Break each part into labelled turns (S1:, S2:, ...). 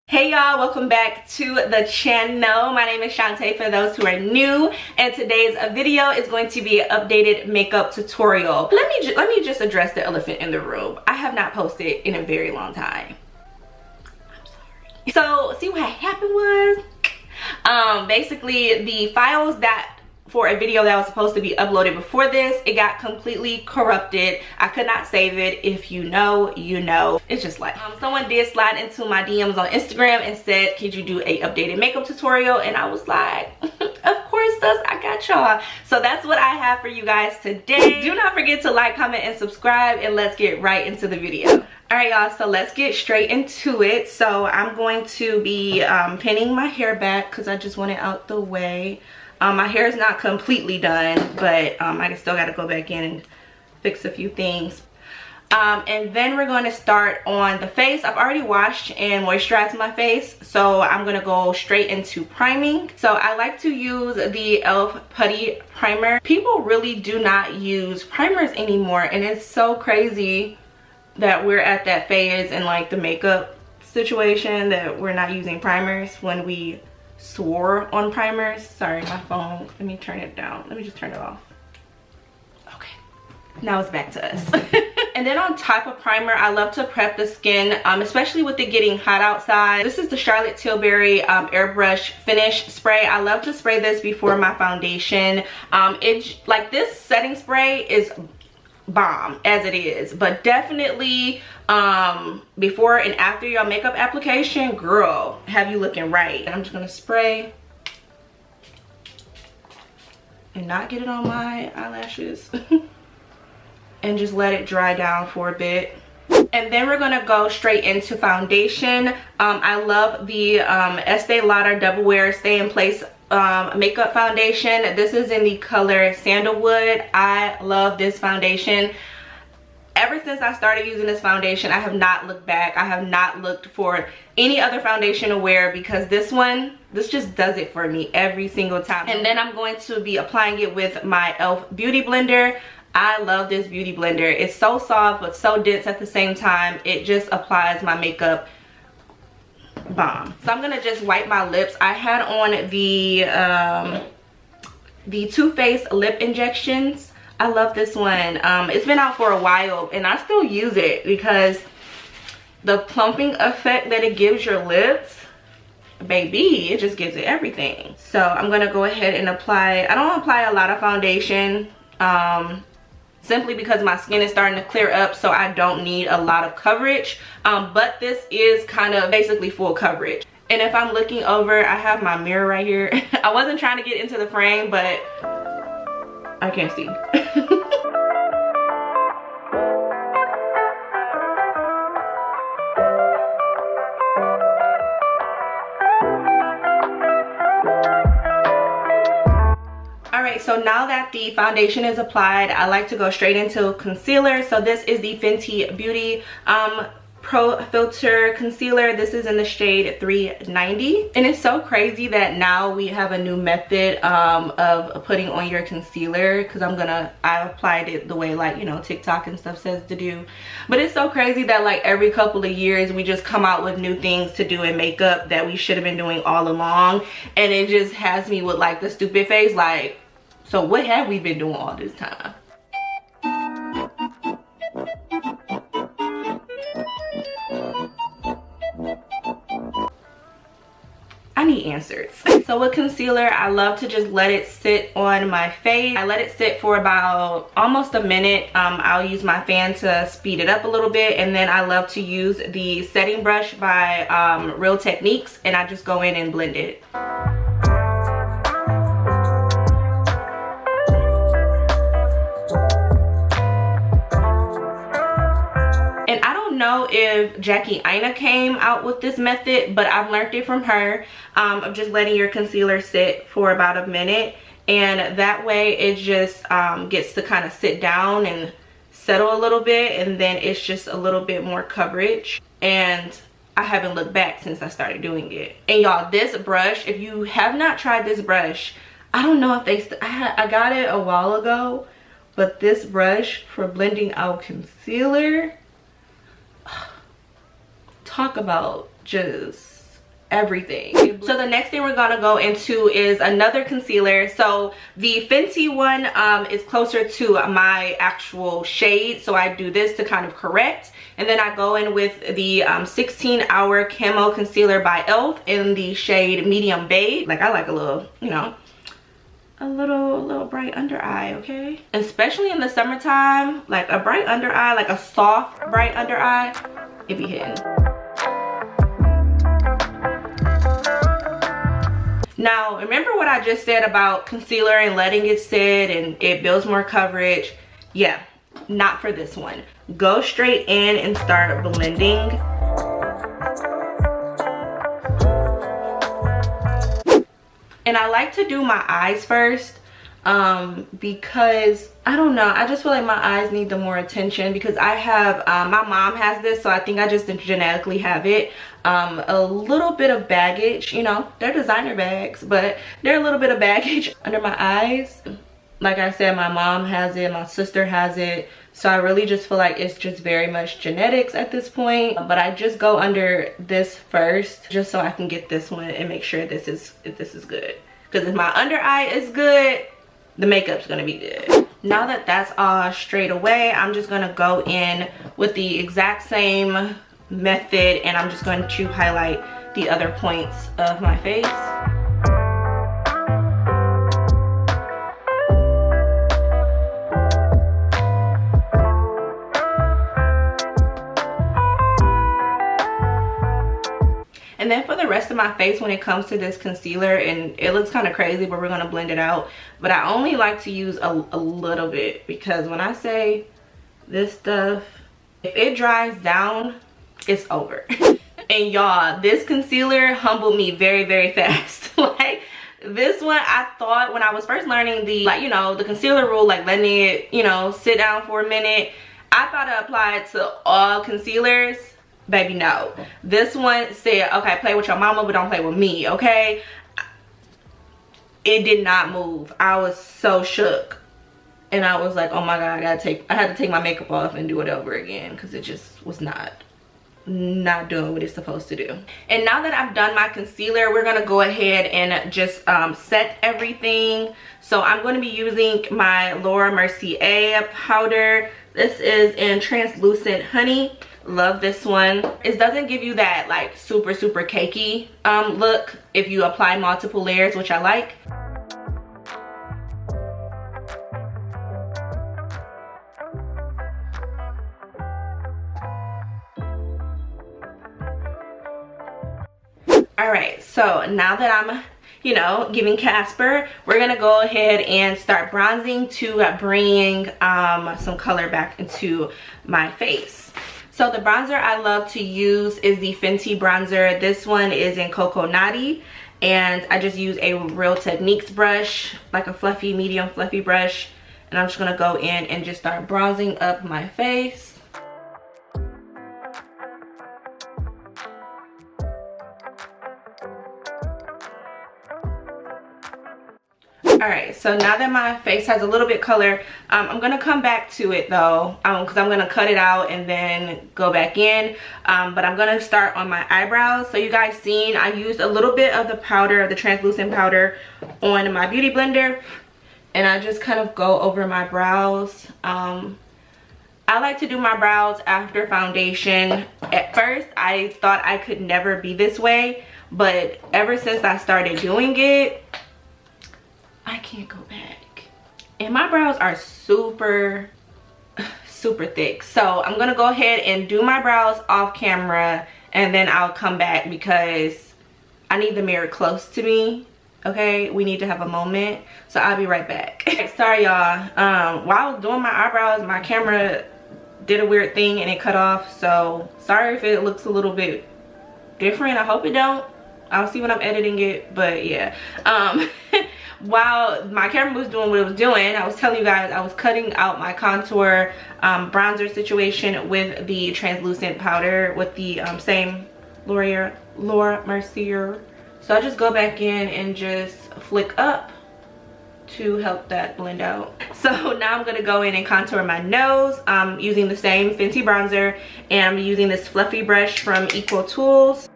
S1: Hey y'all, welcome back to the channel. My name is Shantae for those who are new, and today's video is going to be an updated makeup tutorial. Let me just address the elephant in the room. I have not posted in a very long time. I'm sorry. So see what happened was basically the files that for a video that was supposed to be uploaded before this, it got completely corrupted. I could not save it. If you know, you know. It's just like someone did slide into my DMs on Instagram and said, could you do a updated makeup tutorial? And I was like, of course, I got y'all. So that's what I have for you guys today. Do not forget to like, comment, and subscribe, and let's get right into the video. All right, y'all, so let's get straight into it. So I'm going to be pinning my hair back because I just want it out the way. My hair is not completely done, but I still got to go back in and fix a few things. And then we're going to start on the face. I've already washed and moisturized my face, so I'm going to go straight into priming. So I like to use the e.l.f. Putty Primer. People really do not use primers anymore, and it's so crazy that we're at that phase in like the makeup situation that we're not using primers when we swore on primers. Sorry, my phone, let me turn it down. Let me just turn it off. Okay, now it's back to us. And then on top of primer, I love to prep the skin, especially with it getting hot outside. This is the Charlotte Tilbury airbrush finish spray. I love to spray this before my foundation. Like this setting spray is bomb as it is, but definitely before and after your makeup application, girl, have you looking right. I'm just gonna spray and not get it on my eyelashes and just let it dry down for a bit. And then we're gonna go straight into foundation. I love the Estee Lauder Double Wear Stay in Place makeup foundation. This is in the color Sandalwood. I love this foundation. Ever since I started using this foundation, I have not looked back. I have not looked for any other foundation to wear because this just does it for me every single time. And then I'm going to be applying it with my e.l.f. Beauty Blender. I love this beauty blender. It's so soft but so dense at the same time. It just applies my makeup bomb. So I'm gonna just wipe my lips. I had on the Too Faced lip injections. I love this one. It's been out for a while and I still use it because the plumping effect that it gives your lips, baby, it just gives it everything. So I'm gonna go ahead and apply. I don't apply a lot of foundation simply because my skin is starting to clear up, so I don't need a lot of coverage, but this is kind of basically full coverage. And if I'm looking over, I have my mirror right here. I wasn't trying to get into the frame, but I can't see. Alright, so now that the foundation is applied, I like to go straight into concealer. So this is the Fenty Beauty Pro Filter Concealer. This is in the shade 390. And it's so crazy that now we have a new method of putting on your concealer, because I applied it the way, like, you know, TikTok and stuff says to do. But it's so crazy that like every couple of years we just come out with new things to do in makeup that we should have been doing all along. And it just has me with like the stupid face, like, so what have we been doing all this time? I need answers. So with concealer, I love to just let it sit on my face. I let it sit for about almost a minute. I'll use my fan to speed it up a little bit, and then I love to use the setting brush by Real Techniques, and I just go in and blend it. And I don't know if Jackie Aina came out with this method, but I've learned it from her, of just letting your concealer sit for about a minute, and that way it just gets to kind of sit down and settle a little bit, and then it's just a little bit more coverage. And I haven't looked back since I started doing it. And y'all, this brush, if you have not tried this brush, I don't know if they I got it a while ago, but this brush for blending out concealer, talk about just everything. So the next thing we're gonna go into is another concealer. So the Fenty one is closer to my actual shade, so I do this to kind of correct, and then I go in with the 16-hour camo concealer by elf in the shade medium beige. Like, I like a little, you know, a little bright under eye, okay? Especially in the summertime, like a bright under eye, like a soft bright under eye, it be hitting. Now, remember what I just said about concealer and letting it sit and it builds more coverage? Yeah, not for this one. Go straight in and start blending. And I like to do my eyes first because, I don't know, I just feel like my eyes need the more attention because I have, my mom has this, so I think I just genetically have it. A little bit of baggage, you know, they're designer bags, but they're a little bit of baggage under my eyes. Like I said, my mom has it, my sister has it, so I really just feel like it's just very much genetics at this point. But I just go under this first just so I can get this one and make sure this is good, because if my under eye is good, the makeup's gonna be good. Now that that's all straight away, I'm just gonna go in with the exact same method and I'm just going to highlight the other points of my face. And then for the rest of my face, when it comes to this concealer, and it looks kind of crazy, but we're going to blend it out, but I only like to use a little bit, because when I say this stuff, if it dries down, it's over. And y'all, this concealer humbled me very, very fast. Like, this one, I thought when I was first learning the, like, you know, the concealer rule, like letting it, you know, sit down for a minute, I thought it applied to all concealers. Baby, no. This one said, okay, play with your mama, but don't play with me, okay? It did not move. I was so shook. And I was like, oh my God, I had to take my makeup off and do it over again, because it just was not doing what it's supposed to do. And now that I've done my concealer, we're gonna go ahead and just set everything. So I'm going to be using my Laura Mercier powder. This is in Translucent Honey. Love this one. It doesn't give you that like super cakey look if you apply multiple layers, which I like. All right, so now that I'm, you know, giving Casper, we're gonna go ahead and start bronzing to bring some color back into my face. So the bronzer I love to use is the Fenty bronzer. This one is in Cocoa Naughty, and I just use a Real Techniques brush, like a fluffy, medium fluffy brush, and I'm just gonna go in and just start bronzing up my face. Alright, so now that my face has a little bit color, I'm going to come back to it though, because I'm going to cut it out and then go back in. But I'm going to start on my eyebrows. So you guys seen, I used a little bit of the powder, the translucent powder, on my beauty blender. And I just kind of go over my brows. I like to do my brows after foundation. At first, I thought I could never be this way. But ever since I started doing it, I can't go back. And my brows are super thick. So I'm gonna go ahead and do my brows off camera, and then I'll come back because I need the mirror close to me. Okay, we need to have a moment. So I'll be right back. Sorry y'all, while I was doing my eyebrows, my camera did a weird thing and it cut off. So sorry if it looks a little bit different. I hope it don't. I'll see when I'm editing it, but yeah. While my camera was doing what it was doing, I was telling you guys I was cutting out my contour bronzer situation with the translucent powder with the same Laura Mercier. So I'll just go back in and just flick up to help that blend out. So now I'm going to go in and contour my nose. I'm using the same Fenty bronzer, and I'm using this fluffy brush from Equal Tools.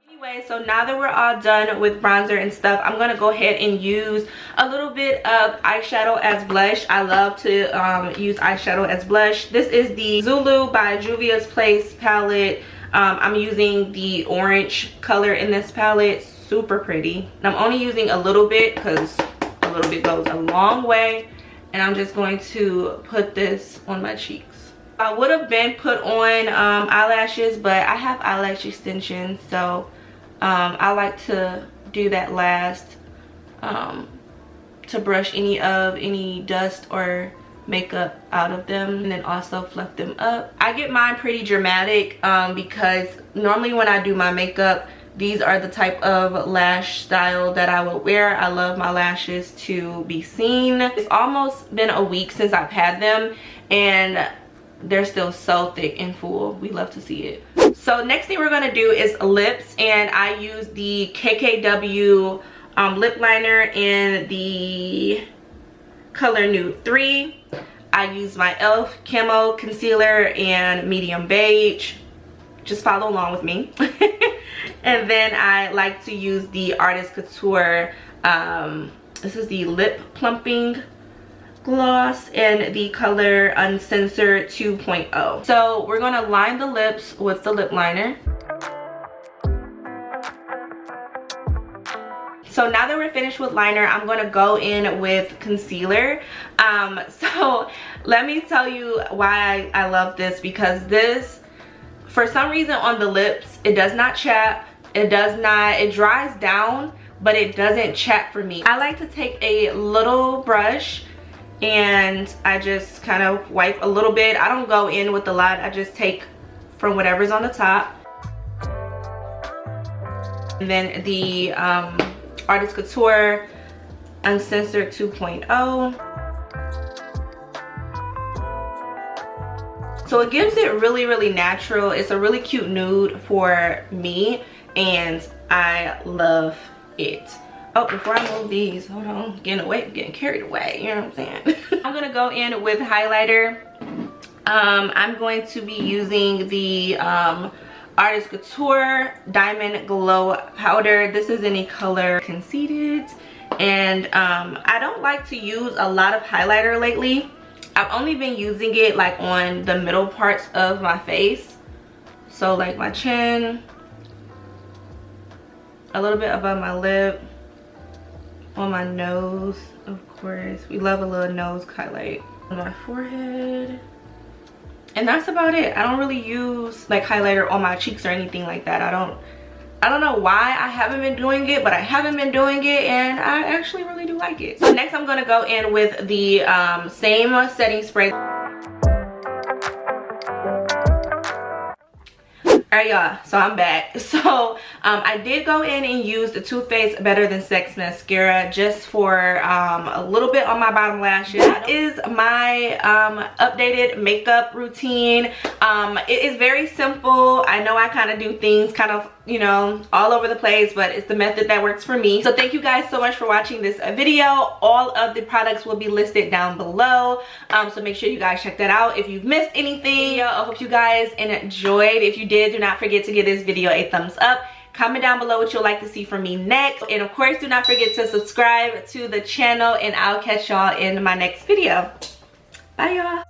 S1: Anyway, so now that we're all done with bronzer and stuff, I'm going to go ahead and use a little bit of eyeshadow as blush. I love to use eyeshadow as blush. This is the Zulu by Juvia's Place palette. I'm using the orange color in this palette. Super pretty. And I'm only using a little bit because a little bit goes a long way. And I'm just going to put this on my cheeks. I would have been put on eyelashes, but I have eyelash extensions, so I like to do that last to brush any dust or makeup out of them, and then also fluff them up. I get mine pretty dramatic because normally when I do my makeup, these are the type of lash style that I would wear. I love my lashes to be seen. It's almost been a week since I've had them, and they're still so thick and full. We love to see it. So next thing we're gonna do is lips, and I use the KKW lip liner in the color Nude 3. I use my e.l.f. Camo Concealer and medium beige. Just follow along with me. And then I like to use the Artist Couture, this is the Lip Plumping Gloss in the color Uncensored 2.0. So we're going to line the lips with the lip liner. So now that we're finished with liner, I'm going to go in with concealer. So let me tell you why I love this, because this, for some reason on the lips, it does not chap. It dries down, but it doesn't chap for me. I like to take a little brush and I just kind of wipe a little bit. I don't go in with a lot. I just take from whatever's on the top. And then the Artist Couture Uncensored 2.0. So it gives it really natural. It's a really cute nude for me, and I love it. Oh, before I move these, hold on, getting carried away, you know what I'm saying? I'm gonna go in with highlighter. I'm going to be using the Artist Couture Diamond Glow Powder. This is in the color Conceited, and I don't like to use a lot of highlighter lately. I've only been using it like on the middle parts of my face, so like my chin, a little bit above my lip, on my nose, of course. We love a little nose highlight. On my forehead, and that's about it. I don't really use like highlighter on my cheeks or anything like that. I don't know why I haven't been doing it, but I haven't been doing it, and I actually really do like it. So next I'm gonna go in with the same setting spray. Alright y'all, so I'm back. So I did go in and use the Too Faced Better Than Sex mascara just for a little bit on my bottom lashes. That is my updated makeup routine. It is very simple. I know I kind of do things kind of, you know, all over the place, but it's the method that works for me. So thank you guys so much for watching this video. All of the products will be listed down below, so make sure you guys check that out. If you've missed anything, I hope you guys enjoyed. If you did, do not forget to give this video a thumbs up. Comment down below what you'd like to see from me next, and of course do not forget to subscribe to the channel, and I'll catch y'all in my next video. Bye y'all.